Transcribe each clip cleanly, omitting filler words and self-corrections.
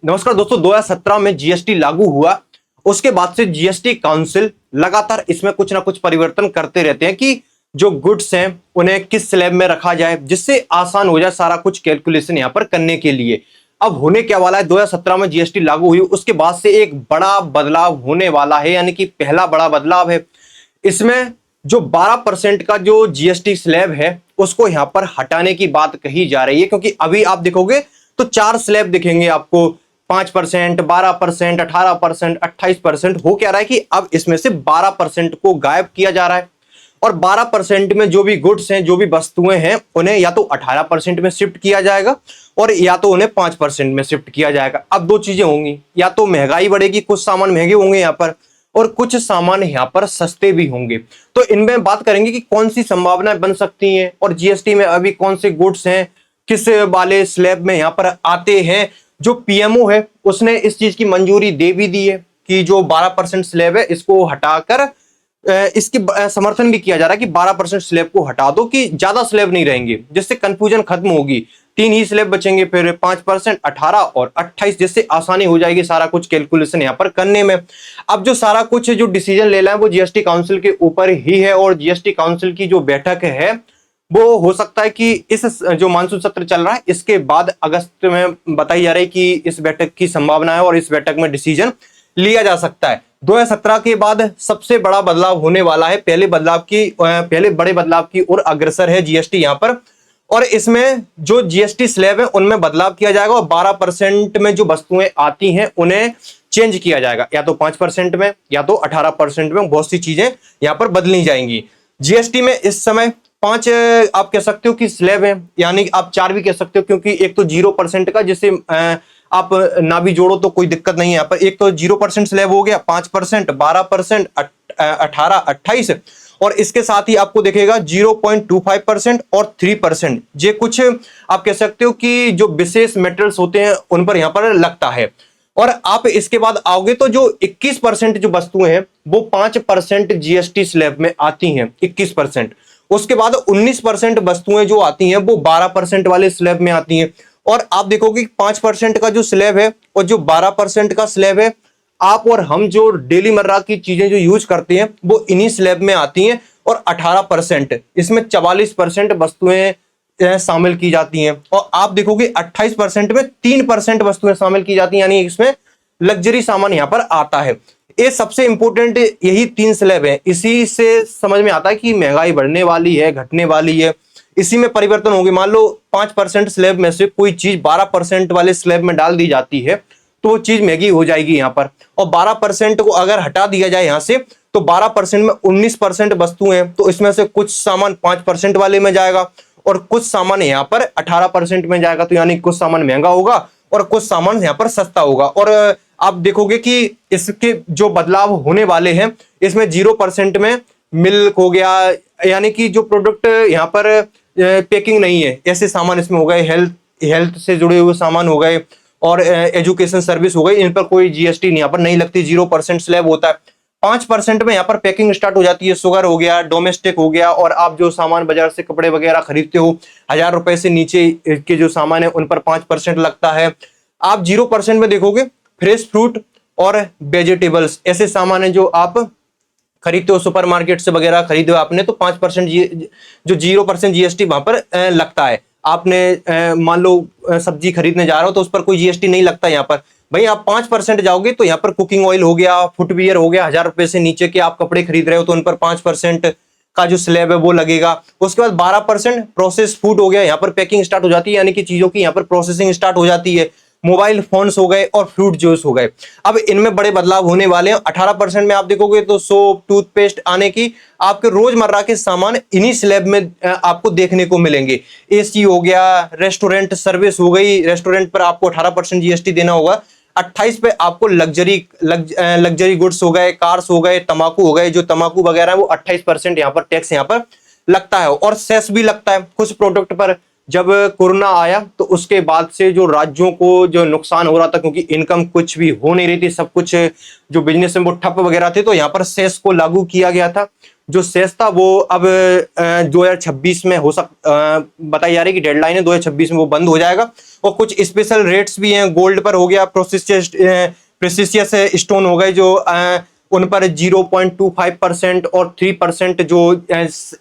नमस्कार दोस्तों, 2017 में जीएसटी लागू हुआ। उसके बाद से जीएसटी काउंसिल लगातार इसमें कुछ ना कुछ परिवर्तन करते रहते हैं कि जो गुड्स हैं उन्हें किस स्लैब में रखा जाए जिससे आसान हो जाए सारा कुछ कैलकुलेशन यहां पर करने के लिए। अब होने क्या वाला है, 2017 में जीएसटी लागू हुई उसके बाद से एक बड़ा बदलाव होने वाला है, यानी कि पहला बड़ा बदलाव है। इसमें जो 12% का जो जीएसटी स्लैब है उसको यहां पर हटाने की बात कही जा रही है, क्योंकि अभी आप देखोगे तो 4 स्लैब दिखेंगे आपको, 5%, 12%, 18%, 28%। हो क्या रहा है कि अब इसमें से 12% को गायब किया जा रहा है और 12% में जो भी गुड्स हैं, जो भी वस्तुएं हैं, उन्हें या तो 18% में शिफ्ट किया जाएगा और या तो उन्हें 5% में शिफ्ट किया जाएगा। अब दो चीजें होंगी, या तो महंगाई बढ़ेगी, कुछ सामान महंगे होंगे यहां पर और कुछ सामान यहां पर सस्ते भी होंगे। तो इनमें बात करेंगे कि कौन सी संभावनाएं बन सकती हैं और जीएसटी में अभी कौन से गुड्स हैं, किस वाले स्लैब में यहां पर आते हैं। जो पीएमओ है उसने इस चीज की मंजूरी दे भी दी है कि जो 12% स्लैब है इसको हटाकर इसकी समर्थन भी किया जा रहा है कि 12% स्लैब को हटा दो, कि ज्यादा स्लैब नहीं रहेंगे, जिससे कंफ्यूजन खत्म होगी। 3 ही स्लैब बचेंगे, फिर 5%, 18 और 28, जिससे आसानी हो जाएगी सारा कुछ कैलकुलेशन यहां पर करने में। अब जो सारा कुछ जो डिसीजन लेना है वो जीएसटी काउंसिल के ऊपर ही है और जीएसटी काउंसिल की जो बैठक है वो हो सकता है कि इस जो मानसून सत्र चल रहा है इसके बाद अगस्त में बताई जा रही है कि इस बैठक की संभावना है और इस बैठक में डिसीजन लिया जा सकता है। 2017 के बाद सबसे बड़ा बदलाव होने वाला है, पहले बड़े बदलाव की ओर अग्रसर है जीएसटी यहां पर। और इसमें जो जीएसटी स्लैब है उनमें बदलाव किया जाएगा और 12% में जो वस्तुएं आती हैं उन्हें चेंज किया जाएगा, या तो 5% में या तो 18% में। बहुत सी चीजें यहां पर बदली जाएंगी। जीएसटी में इस समय 5 आप कह सकते हो कि स्लैब है, यानी आप 4 भी कह सकते हो, क्योंकि एक तो 0% का, जिसे आप ना भी जोड़ो तो कोई दिक्कत नहीं है। यहाँ पर एक तो 0% स्लैब हो गया, 5%, 12%, 18, 28 और इसके साथ ही आपको देखेगा 0.25% और 3%। ये कुछ आप कह सकते हो कि जो विशेष मेटल्स होते हैं उन पर यहां पर लगता है। और आप इसके बाद आओगे तो जो 21% जो वस्तुएं हैं वो 5% जीएसटी स्लैब में आती हैं, 21%। उसके बाद 19% वस्तुएं जो आती हैं वो 12% वाले स्लैब में आती हैं। और आप देखोगे 5% का जो स्लैब है और जो 12% का स्लैब है, आप और हम जो डेली मर्रा की चीजें जो यूज करते हैं वो इन्हीं स्लैब में आती हैं। और 18% इसमें 44% वस्तुएं शामिल की जाती हैं। और आप देखोगे 28% में 3% वस्तुएं शामिल की जाती हैं, यानी इसमें लग्जरी सामान यहां पर आता है। ये सबसे इंपॉर्टेंट यही 3 स्लैब है। इसी से समझ में आता है कि महंगाई बढ़ने वाली है, घटने वाली है, इसी में परिवर्तन होंगे। मान लो 5% स्लैब में से कोई चीज 12% वाले स्लैब में डाल दी जाती है तो वो चीज महंगी हो जाएगी यहां पर। और 12% को अगर हटा दिया जाए यहां से तो 12% में 19% वस्तुएं हैं, तो इसमें से कुछ सामान 5% वाले में जाएगा और कुछ सामान यहां पर 18% में जाएगा। तो यानी कुछ सामान महंगा होगा और कुछ सामान यहां पर सस्ता होगा। और आप देखोगे कि इसके जो बदलाव होने वाले हैं इसमें 0% में मिल्क हो गया, यानी कि जो प्रोडक्ट यहां पर पैकिंग नहीं है ऐसे सामान इसमें हो गए, हेल्थ से जुड़े हुए सामान हो गए और एजुकेशन सर्विस हो गई, इन पर कोई जीएसटी यहाँ पर नहीं लगती, 0% स्लैब होता है। 5% में यहाँ पर पैकिंग स्टार्ट हो जाती है, शुगर हो गया, डोमेस्टिक हो गया, और आप जो सामान बाजार से कपड़े वगैरह खरीदते हो 1000 रुपए से नीचे के जो सामान है उन पर 5% लगता है। आप 0% में देखोगे फ्रेश फ्रूट और वेजिटेबल्स, ऐसे सामान है जो आप खरीदते हो सुपरमार्केट से वगैरह खरीदे हो आपने, तो 5% जो 0% जीएसटी वहां पर लगता है। आपने मान लो सब्जी खरीदने जा रहे हो तो उस पर कोई जीएसटी नहीं लगता यहाँ पर। भाई आप 5% जाओगे तो यहाँ पर कुकिंग ऑयल हो गया, फुटवियर हो गया, 1000 रुपए से नीचे के आप कपड़े खरीद रहे हो तो उन पर 5% का जो स्लैब है वो लगेगा। उसके बाद 12% प्रोसेस फूड हो गया, यहाँ पर पैकिंग स्टार्ट हो जाती है, यानी कि चीजों की यहाँ पर प्रोसेसिंग स्टार्ट हो जाती है। मोबाइल फोन्स हो गए और फ्रूट जूस हो गए। अब इनमें बड़े बदलाव होने वाले हैं। 18% में आप देखोगे तो सोप, टूथपेस्ट आने की आपके रोजमर्रा के सामान इन्हीं स्लैब में आपको देखने को मिलेंगे। एसी हो गया, रेस्टोरेंट सर्विस हो गई, रेस्टोरेंट पर आपको 18% जीएसटी देना होगा। 28 पे आपको लग्जरी गुड्स हो गए, कार्स हो गए, तंबाकू हो गए, जो तंबाकू वगैरह है वो 28% यहाँ पर टैक्स यहाँ पर लगता है। और सेस भी लगता है कुछ प्रोडक्ट पर। जब कोरोना आया तो उसके बाद से जो राज्यों को जो नुकसान हो रहा था, क्योंकि इनकम कुछ भी हो नहीं रही थी, सब कुछ जो बिजनेस है वो ठप वगैरह थे, तो यहाँ पर सेस को लागू किया गया था। जो सेस था वो अब 2026 में बताई जा रही है कि डेडलाइन है 2026 में वो बंद हो जाएगा। और कुछ स्पेशल रेट्स भी हैं, गोल्ड पर हो गया, प्रेसियस स्टोन हो गए जो उन पर 0.25% और 3% जो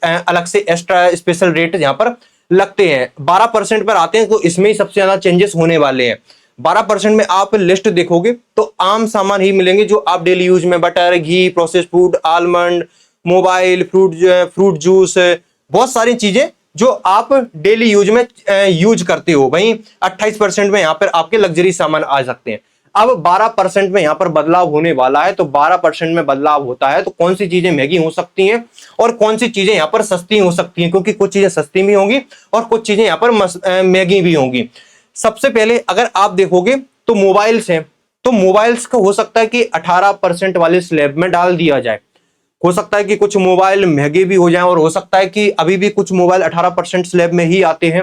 अलग से एक्स्ट्रा स्पेशल रेट यहाँ पर लगते हैं। 12% पर आते हैं, तो इसमें ही सबसे ज्यादा चेंजेस होने वाले हैं। 12% में आप लिस्ट देखोगे तो आम सामान ही मिलेंगे जो आप डेली यूज में, butter, ghee, processed food, almond, mobile, fruit juice, बहुत सारी चीजें जो आप डेली यूज में यूज करते हो। वहीं 28% में यहाँ पर आपके लग्जरी सामान आ सकते हैं। अब 12% में यहां पर बदलाव होने वाला है। तो 12% में बदलाव होता है तो कौन सी चीजें महंगी हो सकती हैं और कौन सी चीजें यहां पर सस्ती हो सकती हैं, क्योंकि कुछ चीजें सस्ती भी होंगी और कुछ चीजें यहां पर महंगी भी होंगी। सबसे पहले अगर आप देखोगे तो मोबाइल्स हैं, तो मोबाइल्स का हो सकता है कि 18% वाले स्लैब में डाल दिया जाए। हो सकता है कि कुछ मोबाइल महंगे भी हो जाएं और हो सकता है कि अभी भी कुछ मोबाइल 18% स्लैब में ही आते हैं।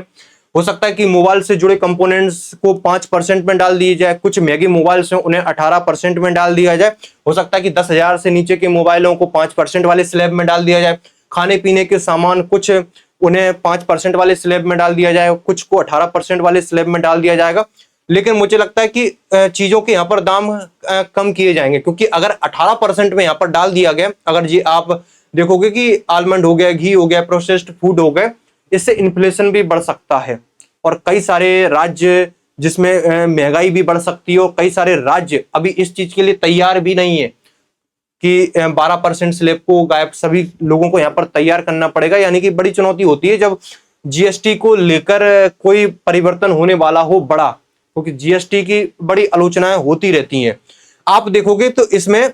हो सकता है कि मोबाइल से जुड़े कंपोनेंट्स को 5% में डाल दिए जाए, कुछ महंगे मोबाइल्स हैं उन्हें 18% में डाल दिया जाए। हो सकता है कि 10,000 से नीचे के मोबाइलों को 5% वाले स्लैब में डाल दिया जाए। खाने पीने के सामान कुछ उन्हें 5% वाले स्लैब में डाल दिया जाए, कुछ को 18% वाले स्लैब में डाल दिया जाएगा। लेकिन मुझे लगता है कि चीजों के यहाँ पर दाम कम किए जाएंगे, क्योंकि अगर 18% में यहाँ पर डाल दिया गया, अगर जी आप देखोगे कि आलमंड हो गया, घी हो गया, प्रोसेस्ड फूड हो गए, इससे इन्फ्लेशन भी बढ़ सकता है और कई सारे राज्य जिसमें महंगाई भी बढ़ सकती है और कई सारे राज्य अभी इस चीज के लिए तैयार भी नहीं है कि 12% स्लैब को गायब सभी लोगों को यहाँ पर तैयार करना पड़ेगा। यानी कि बड़ी चुनौती होती है जब जीएसटी को लेकर कोई परिवर्तन होने वाला हो बड़ा, क्योंकि जीएसटी की बड़ी आलोचनाएं होती रहती हैं। आप देखोगे तो इसमें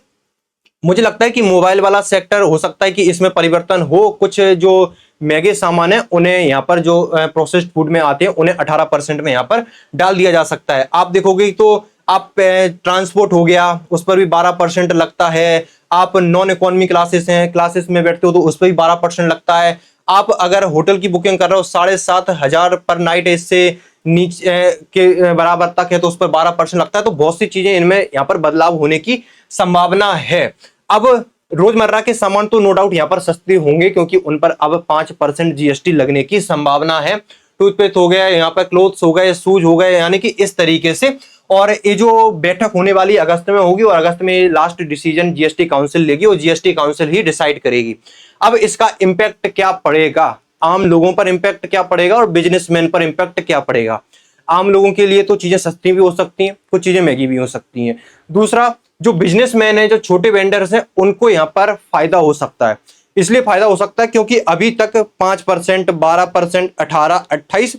मुझे लगता है कि मोबाइल वाला सेक्टर हो सकता है कि इसमें परिवर्तन हो। कुछ जो महंगे सामान है उन्हें यहाँ पर जो प्रोसेस्ड फूड में आते हैं उन्हें 18% में यहाँ पर डाल दिया जा सकता है। आप देखोगे तो आप ट्रांसपोर्ट हो गया, उस पर भी 12% लगता है। आप नॉन इकोनॉमी क्लासेस हैं, क्लासेस में बैठते हो तो उस पर भी 12% लगता है। आप अगर होटल की बुकिंग कर रहे हो 7,500 पर नाइट इससे नीचे के बराबर तक है तो उस पर 12% लगता है। तो बहुत सी चीजें इनमें यहाँ पर बदलाव होने की संभावना है। अब रोजमर्रा के सामान तो नो डाउट यहाँ पर सस्ते होंगे, क्योंकि उन पर अब 5% जीएसटी लगने की संभावना है। टूथपेस्ट हो गया, यहाँ पर क्लोथ्स हो गए, शूज हो गए, यानी कि इस तरीके से। और ये जो बैठक होने वाली अगस्त में होगी और अगस्त में लास्ट डिसीजन जीएसटी काउंसिल लेगी और जीएसटी काउंसिल ही डिसाइड करेगी। अब इसका इंपैक्ट क्या पड़ेगा, आम लोगों पर इंपैक्ट क्या पड़ेगा और बिजनेसमैन पर इंपैक्ट क्या पड़ेगा। आम लोगों के लिए तो चीजें सस्ती भी हो सकती हैं, कुछ चीजें महंगी भी हो सकती हैं। दूसरा, जो बिजनेसमैन है, जो छोटे वेंडर्स हैं, उनको यहाँ पर फायदा हो सकता है। इसलिए फायदा हो सकता है क्योंकि अभी तक 5%, 12%, 18, 28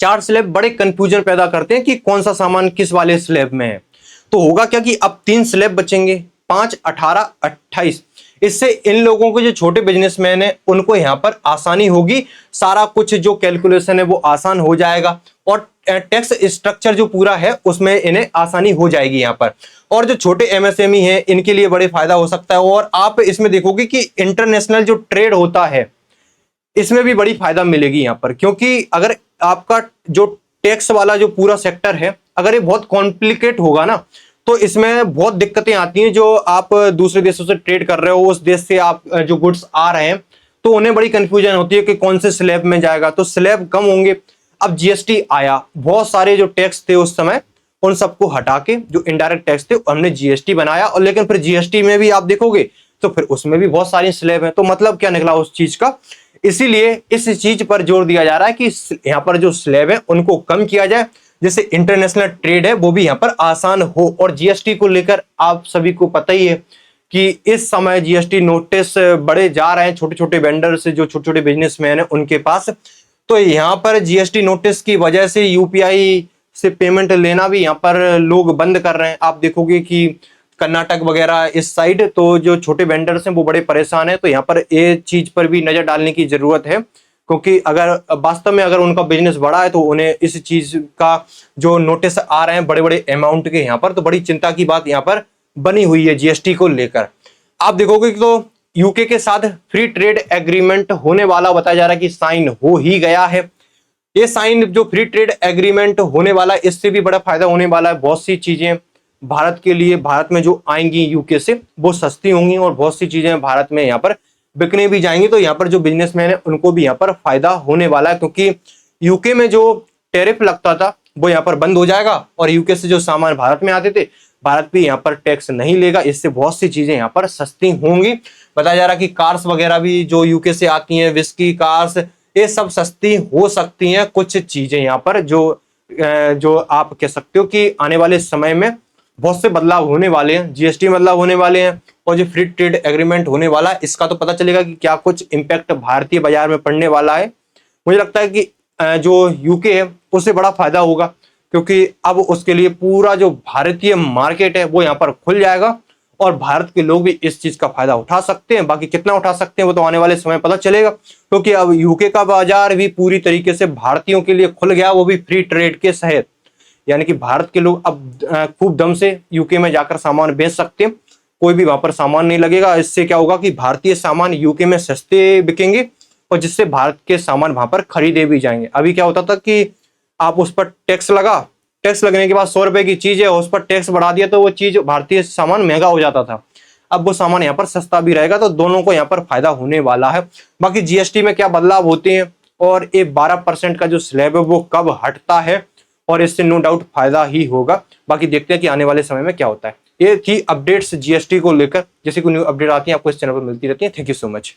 चार स्लैब बड़े कंफ्यूजन पैदा करते हैं कि कौन सा सामान किस वाले स्लैब में है। तो होगा क्या कि अब 3 स्लैब बचेंगे, 5, 18, 28। इससे इन लोगों के जो छोटे बिजनेसमैन है उनको यहाँ पर आसानी होगी, सारा कुछ जो कैलकुलेशन है वो आसान हो जाएगा और टैक्स स्ट्रक्चर जो पूरा है उसमें इन्हें आसानी हो जाएगी यहाँ पर। और जो छोटे एमएसएमई हैं इनके लिए बड़े फायदा हो सकता है। और आप इसमें देखोगे कि इंटरनेशनल जो ट्रेड होता है इसमें भी बड़ी फायदा मिलेगी यहाँ पर, क्योंकि अगर आपका जो टैक्स वाला जो पूरा सेक्टर है अगर ये बहुत कॉम्प्लिकेट होगा ना तो इसमें बहुत दिक्कतें आती हैं। जो आप दूसरे देशों से ट्रेड कर रहे हो, उस देश से आप जो गुड्स आ रहे हैं तो उन्हें बड़ी कंफ्यूजन होती है कि कौन से स्लैब में जाएगा, तो स्लैब कम होंगे। अब जीएसटी आया, बहुत सारे जो टैक्स थे उस समय उन सबको हटा के जो इनडायरेक्ट टैक्स थे हमने जीएसटी बनाया, और लेकिन फिर जीएसटी में भी आप देखोगे तो फिर उसमें भी बहुत सारी स्लैब है। तो मतलब क्या निकला उस चीज का, इसीलिए इस चीज पर जोर दिया जा रहा है कि यहाँ पर जो स्लैब है उनको कम किया जाए, जिससे इंटरनेशनल ट्रेड है वो भी यहाँ पर आसान हो। और जीएसटी को लेकर आप सभी को पता ही है कि इस समय जीएसटी नोटिस बढ़े जा रहे हैं छोटे छोटे वेंडर से, जो छोटे छोटे बिजनेसमैन है उनके पास। तो यहाँ पर जीएसटी नोटिस की वजह से यूपीआई से पेमेंट लेना भी यहाँ पर लोग बंद कर रहे हैं। आप देखोगे कि कर्नाटक वगैरह इस साइड तो जो छोटे वेंडर्स हैं वो बड़े परेशान हैं। तो यहाँ पर ये चीज पर भी नजर डालने की जरूरत है, क्योंकि अगर वास्तव में अगर उनका बिजनेस बड़ा है तो उन्हें इस चीज का जो नोटिस आ रहे हैं बड़े बड़े अमाउंट के, यहाँ पर तो बड़ी चिंता की बात यहाँ पर बनी हुई है जीएसटी को लेकर। आप देखोगे तो यूके के साथ फ्री ट्रेड एग्रीमेंट होने वाला बताया जा रहा है कि साइन हो ही गया है। ये साइन जो फ्री ट्रेड एग्रीमेंट होने वाला है इससे भी बड़ा फायदा होने वाला है। बहुत सी चीजें भारत के लिए, भारत में जो आएंगी यूके से वो सस्ती होंगी और बहुत सी चीजें भारत में यहाँ पर बिकने भी जाएंगी। तो यहाँ पर जो बिजनेसमैन है उनको भी यहाँ पर फायदा होने वाला है, क्योंकि यूके में जो टैरिफ लगता था वो यहाँ पर बंद हो जाएगा और यूके से जो सामान भारत में आते थे, भारत भी यहाँ पर टैक्स नहीं लेगा। इससे बहुत सी चीजें यहाँ पर सस्ती होंगी। बताया जा रहा है कि कार्स वगैरह भी जो यूके से आती हैं, विस्की कार्स, ये सब सस्ती हो सकती हैं। कुछ चीजें यहाँ पर जो आप कह सकते हो कि आने वाले समय में बहुत से बदलाव होने वाले हैं, जीएसटी बदलाव होने वाले हैं और जो फ्री ट्रेड एग्रीमेंट होने वाला है, इसका तो पता चलेगा कि क्या कुछ इंपैक्ट भारतीय बाजार में पड़ने वाला है। मुझे लगता है कि जो यूके है उससे बड़ा फायदा होगा, क्योंकि अब उसके लिए पूरा जो भारतीय मार्केट है वो यहाँ पर खुल जाएगा और भारत के लोग भी इस चीज का फायदा उठा सकते हैं। बाकी कितना उठा सकते हैं वो तो आने वाले समय पता चलेगा, क्योंकि अब यूके का बाजार भी पूरी तरीके से भारतीयों के लिए खुल गया, वो भी फ्री ट्रेड के तहत। यानी कि भारत के लोग अब खूब दम से यूके में जाकर सामान बेच सकते हैं, कोई भी वहां पर सामान नहीं लगेगा। इससे क्या होगा कि भारतीय सामान यूके में सस्ते बिकेंगे और जिससे भारत के सामान वहां पर खरीदे भी जाएंगे। अभी क्या होता था कि आप उस पर टैक्स लगा, टैक्स लगने के बाद 100 रुपए की चीज है, उस पर टैक्स बढ़ा दिया तो वो चीज भारतीय सामान महंगा हो जाता था। अब वो सामान यहाँ पर सस्ता भी रहेगा, तो दोनों को यहाँ पर फायदा होने वाला है। बाकी जीएसटी में क्या बदलाव होते हैं और ये 12% का जो स्लैब है वो कब हटता है, और इससे नो डाउट फायदा ही होगा। बाकी देखते हैं कि आने वाले समय में क्या होता है। ये थी अपडेट्स जीएसटी को लेकर। जैसे कोई न्यू अपडेट आती है आपको इस चैनल पर मिलती रहती है। Thank you so much.